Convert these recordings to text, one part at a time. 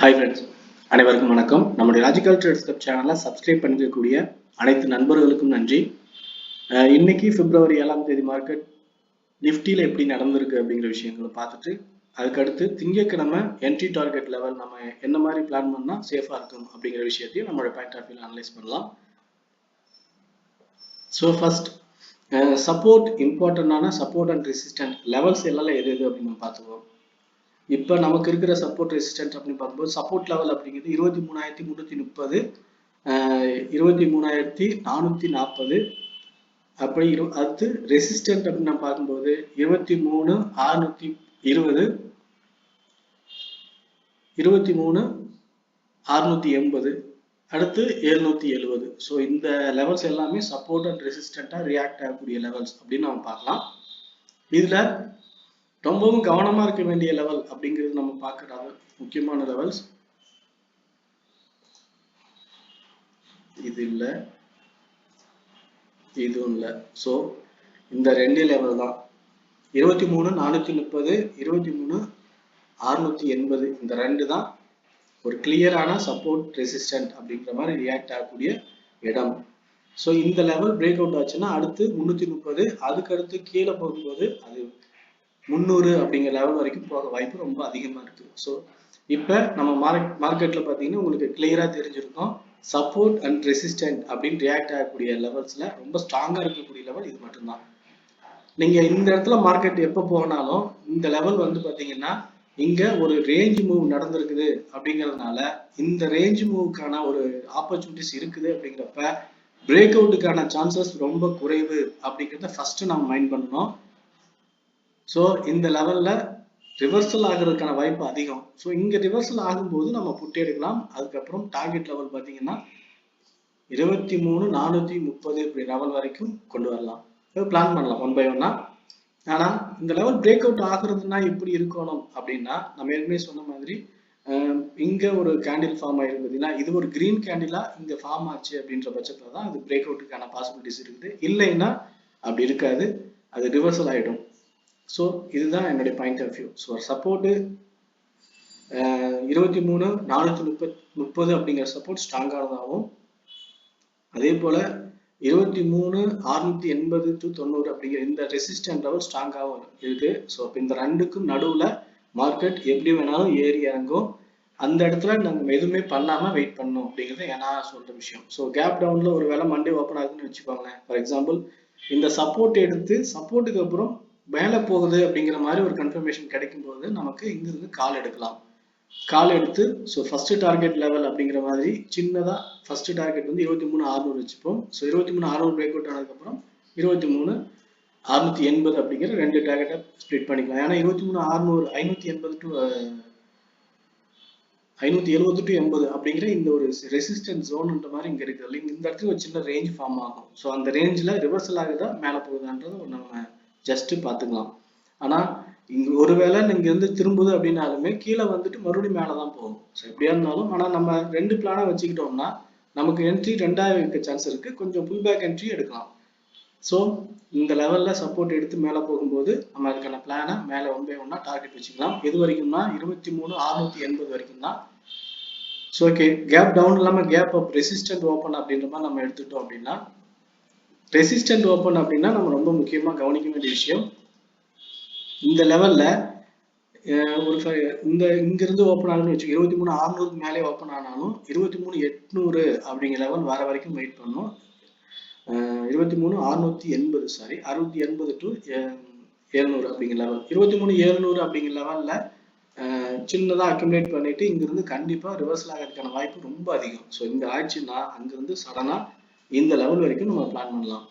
Hi friends, அனைவருக்கும் வணக்கம். நம்முடைய லாஜிக்கல் ட்ரேட்ஸ் கிளப் சேனலை சப்ஸ்கிரைப் பண்ணிக்கக்கூடிய அனைத்து நண்பர்களுக்கும் நன்றி. இன்னைக்கு பிப்ரவரி 7ஆம் தேதி மார்க்கெட் நிஃப்டியில் எப்படி நடந்திருக்கு அப்படிங்கிற விஷயங்களை பார்த்துட்டு அதுக்கடுத்து திங்கட்கிழமை என்ட்ரி டார்கெட் லெவல் நம்ம என்ன மாதிரி பிளான் பண்ணால் சேஃபாக இருக்கும் அப்படிங்கிற விஷயத்தையும் நம்மளோட பாயிண்ட் ஆஃப் வியூவில் அனலைஸ் பண்ணலாம். ஸோ ஃபர்ஸ்ட் சப்போர்ட் இம்பார்ட்டண்டான சப்போர்ட் அண்ட் ரெசிஸ்டன்ட் லெவல்ஸ் எல்லாம் எது அப்படின்னு நம்ம பார்த்துக்குவோம். இப்போ நமக்கு இருக்கிற சப்போர்ட் ரெசிஸ்டன்ஸ் அப்படின்னு பார்க்கும்போது சப்போர்ட் லெவல் அப்படிங்கிறது 23,330, 23,440. அப்படி அடுத்து ரெசிஸ்டன்ட் அப்படின்னு நம்ம பார்க்கும்போது 23,620, 23,680, அடுத்து 770. ஸோ இந்த லெவல்ஸ் எல்லாமே சப்போர்ட் அண்ட் ரெசிஸ்டண்டா ரியாக்ட் ஆகக்கூடிய லெவல்ஸ் அப்படின்னு நம்ம பார்க்கலாம். இதுல ரொம்பவும் கவனமா இருக்க வேண்டிய லெவல் அப்படிங்கிறது நம்ம பார்க்கற முக்கியமான லெவல்ஸ் இது இல்ல, இதுவும் இல்ல. ஸோ இந்த ரெண்டு லெவல் தான் 23,430, 23,680. இந்த ரெண்டு தான் ஒரு கிளியரான சப்போர்ட் ரெசிஸ்டன்ட் அப்படிங்கிற மாதிரி ரியாக்ட் ஆகக்கூடிய இடம். ஸோ இந்த லெவல் பிரேக் அவுட் ஆச்சுன்னா அடுத்து 330, அதுக்கு அடுத்து கீழே போகும்போது அது 300 அப்படிங்கிற லெவல் வரைக்கும் போக வாய்ப்பு ரொம்ப அதிகமா இருக்கு. ஸோ இப்போ நம்ம மார்க்கெட்ல பார்த்தீங்கன்னா உங்களுக்கு கிளியரா தெரிஞ்சிருக்கும் சப்போர்ட் அண்ட் ரெசிஸ்டன்ட் அப்படின்னு ரியாக்ட் ஆகக்கூடிய லெவல்ஸ்ல ரொம்ப ஸ்ட்ராங்கா இருக்கக்கூடிய லெவல் இது மட்டும்தான். நீங்க இந்த இடத்துல மார்க்கெட் எப்போ போனாலும் இந்த லெவல் வந்து பாத்தீங்கன்னா இங்க ஒரு ரேஞ்ச் மூவ் நடந்திருக்குது அப்படிங்கிறதுனால இந்த ரேஞ்ச் மூவுக்கான ஒரு ஆப்பர்ச்சுனிட்டிஸ் இருக்குது அப்படிங்கிறப்ப பிரேக் அவுட்டுக்கான சான்சஸ் ரொம்ப குறைவு அப்படிங்கிறத ஃபர்ஸ்ட் நம்ம மைண்ட் பண்ணணும். ஸோ இந்த லெவல்ல ரிவர்சல் ஆகிறதுக்கான வாய்ப்பு அதிகம். ஸோ இங்க ரிவர்சல் ஆகும்போது நம்ம புட்டு எடுக்கலாம். அதுக்கப்புறம் டார்கெட் லெவல் பார்த்தீங்கன்னா 23,430 இப்படி லெவல் வரைக்கும் கொண்டு வரலாம். பிளான் பண்ணலாம் ஒன் பை ஒன்னா. ஆனா இந்த லெவல் பிரேக் அவுட் ஆகுறதுன்னா எப்படி இருக்கணும் அப்படின்னா நம்ம ஏற்கனவே சொன்ன மாதிரி இங்க ஒரு கேண்டில் ஃபார்ம் ஆயிருந்ததுன்னா இது ஒரு கிரீன் கேண்டிலா இங்க ஃபார்ம் ஆச்சு அப்படின்ற பட்சத்துல தான் அது பிரேக் அவுட்டுக்கான பாசிபிலிட்டிஸ் இருக்குது. இல்லைன்னா அப்படி இருக்காது, அது ரிவர்சல் ஆயிடும். ஸோ இதுதான் என்னுடைய point of view. So support 23,430 அப்படிங்கிற சப்போர்ட் ஸ்ட்ராங்கானதாகவும் அதே போல 23,680 to 90 அப்படிங்கிற இந்த ரெசிஸ்டன்ட் லெவல் ஸ்ட்ராங்காகவும் இருக்கு. ஸோ இப்போ இந்த ரெண்டுக்கும் நடுவுல மார்க்கெட் எப்படி வேணாலும் ஏறி இறங்கும். அந்த இடத்துல நம்ம எதுவுமே பண்ணாம வெயிட் பண்ணணும் அப்படிங்கிறது நான் சொல்ற விஷயம். ஸோ கேப் டவுன்ல ஒரு வேளை மண்டே ஓப்பன் ஆகுதுன்னு வச்சுக்கோங்களேன். ஃபார் எக்ஸாம்பிள் இந்த சப்போர்ட் எடுத்து சப்போர்ட்டுக்கு அப்புறம் மேலே போகுது அப்படிங்கிற மாதிரி ஒரு கன்ஃபர்மேஷன் கிடைக்கும் போது நமக்கு இங்கிருந்து கால் எடுக்கலாம். கால் எடுத்து ஸோ ஃபர்ஸ்ட் டார்கெட் லெவல் அப்படிங்கிற மாதிரி சின்னதா ஃபர்ஸ்ட் டார்கெட் வந்து 23,600 வச்சுப்போம். ஸோ 23,600 பிரேக் அவுட் ஆனதுக்கப்புறம் 23,680 அப்படிங்கிற ரெண்டு டார்கெட்டை ஸ்ப்ளிட் பண்ணிக்கலாம். ஏன்னா 23,600 580 to 80 அப்படிங்கிற இந்த ஒரு ரெசிஸ்டன்ஸ் ஜோன்ன்ற மாதிரி இங்க இருக்கு. இந்த இடத்துல ஒரு சின்ன ரேஞ்ச் ஃபார்ம் ஆகும். ஸோ அந்த ரேஞ்சில் ரிவர்சல் ஆகுதா மேலே போகுதான்றது நம்ம ஜஸ்ட் பார்த்துக்கலாம். ஆனா இங்க ஒருவேளை நீங்க இருந்து திரும்புது அப்படின்னாலுமே கீழே வந்துட்டு மறுபடியும் மேலதான் போகும். ஸோ எப்படியா இருந்தாலும் ஆனா நம்ம ரெண்டு பிளானா வச்சுக்கிட்டோம்னா நமக்கு என்ட்ரி ரெண்டாவது இருக்க சான்ஸ் இருக்கு. கொஞ்சம் புல் பேக் என்ட்ரி எடுக்கலாம். ஸோ இந்த லெவல்ல சப்போர்ட் எடுத்து மேலே போகும்போது நம்ம அதுக்கான பிளானை மேலே ஒன் பை ஒன்னா டார்கெட் வச்சுக்கலாம். எது வரைக்கும்னா 23,680 வரைக்கும் தான். ஸோ ஓகே, கேப் டவுன் இல்லாம கேப் அப் ரெசிஸ்டன்ட் ஓப்பன் அப்படின்ற மாதிரி நம்ம எடுத்துட்டோம் அப்படின்னா ரெசிஸ்டன்ட் ஓப்பன் அப்படின்னா நம்ம ரொம்ப முக்கியமா கவனிக்க வேண்டிய விஷயம் இந்த லெவல்ல ஒரு இந்த இங்கிருந்து ஓப்பன் ஆகுதுன்னு வச்சு 23,600 மேலே ஓப்பன் ஆனாலும் 23,800 அப்படிங்கிற லெவல் வர வரைக்கும் வெயிட் பண்ணணும். 23,680 சாரி 680 to 700 அப்படிங்கிற லெவல் 23,700 அப்படிங்கிற லெவல்ல சின்னதா அக்யூமுலேட் பண்ணிட்டு இங்கிருந்து கண்டிப்பா ரிவர்சல் ஆகிறதுக்கான வாய்ப்பு ரொம்ப அதிகம். ஸோ இங்க ஆயிடுச்சுன்னா அங்கிருந்து சடனா இந்த லெவல் வரைக்கும் நம்ம பிளான் பண்ணலாம்.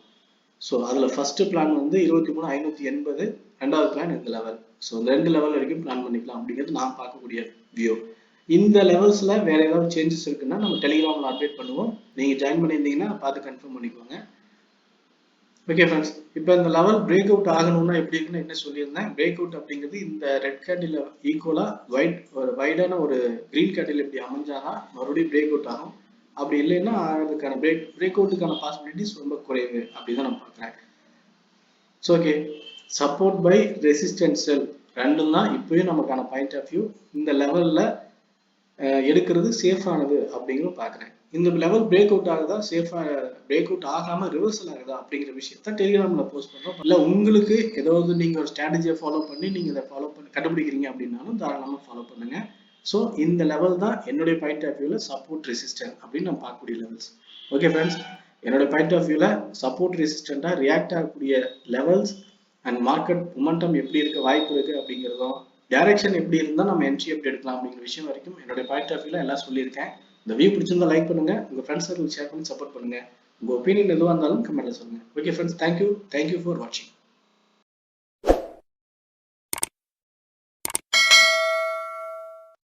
ஸோ அதுல ஃபர்ஸ்ட் பிளான் வந்து 23,580, ரெண்டாவது பிளான் இந்த லெவல். ஸோ இந்த ரெண்டு லெவல் வரைக்கும் பிளான் பண்ணிக்கலாம் அப்படிங்கிறது நான் பார்க்கக்கூடிய வியூ. இந்த லெவல்ஸ்ல வேற ஏதாவது சேஞ்சஸ் இருக்குன்னா நம்ம டெலிகிராம்ல அப்டேட் பண்ணுவோம். நீங்க ஜாயின் பண்ணியிருந்தீங்கன்னா பார்த்து கன்ஃபார்ம் பண்ணிக்கோங்க. ஓகே ஃப்ரெண்ட்ஸ், இப்போ இந்த லெவல் பிரேக் அவுட் ஆகணும்னா எப்படி இருக்குன்னு என்ன சொல்லியிருந்தேன். பிரேக் அவுட் அப்படிங்கிறது இந்த ரெட் கேண்டில் ஈக்குவலா வைடான ஒரு கிரீன் கேண்டில் இப்படி அமைஞ்சாதான் மறுபடியும் பிரேக் அவுட் ஆகும். அப்படி இல்லைன்னா அதுக்கான பிரேக் அவுட்டுக்கான பாசிபிலிட்டிஸ் ரொம்ப குறைவு அப்படிதான் நான் பார்க்குறேன். So okay, support buy resistance sell ரெண்டும் தான் இப்பயும் நமக்கான பாயிண்ட் ஆஃப் வியூ. இந்த லெவல்ல எடுக்கிறது சேஃபானது அப்படிங்கிறது பார்க்குறேன். இந்த லெவல் பிரேக் அவுட் ஆகுதா, சேஃபா பிரேக் அவுட் ஆகாம ரிவர்சல் ஆகுதா அப்படிங்கிற விஷயத்த டெலிகிராம்ல போஸ்ட் பண்றோம். இல்ல உங்களுக்கு ஏதாவது நீங்க ஒரு ஸ்ட்ராட்டஜியை ஃபாலோ பண்ணி நீங்க இதை ஃபாலோ பண்ணி கண்டுபிடிக்கிறீங்க அப்படின்னாலும் தாராளமா ஃபாலோ பண்ணுங்க. ஸோ இந்த லெவல் தான் என்னுடைய பாயிண்ட் ஆஃப் வியூல சப்போர்ட் ரெசிஸ்டன்ட் அப்படின்னு நம்ம பார்க்கக்கூடிய லெவல்ஸ். ஓகே ஃப்ரெண்ட்ஸ், என்னோட பாயிண்ட் ஆஃப் வியூல சப்போர்ட் ரெசிஸ்டண்டா ரியாக்ட் ஆகக்கூடிய லெவல்ஸ் அண்ட் மார்க்கெட் மொமெண்டம் எப்படி இருக்க வாய்ப்பு இருக்கு அப்படிங்கிறதும், டைரக்ஷன் எப்படி இருந்தால் நம்ம என்ட்ரி எப்படி எடுக்கலாம் அப்படிங்கிற விஷயம் வரைக்கும் என்னோட பாயிண்ட் ஆஃப் வியூல எல்லாம் சொல்லியிருக்கேன். இந்த வியூ பிடிச்சிருந்தா லைக் பண்ணுங்க, உங்க ஃப்ரெண்ட்ஸ் சர்க்கிள் ஷேர் பண்ணி சப்போர்ட் பண்ணுங்க. உங்க ஒப்பீனியன் எதுவாக இருந்தாலும் கமெண்ட்ல சொல்லுங்க. ஓகே ஃப்ரெண்ட்ஸ், தேங்க்யூ ஃபார் வாட்சிங்.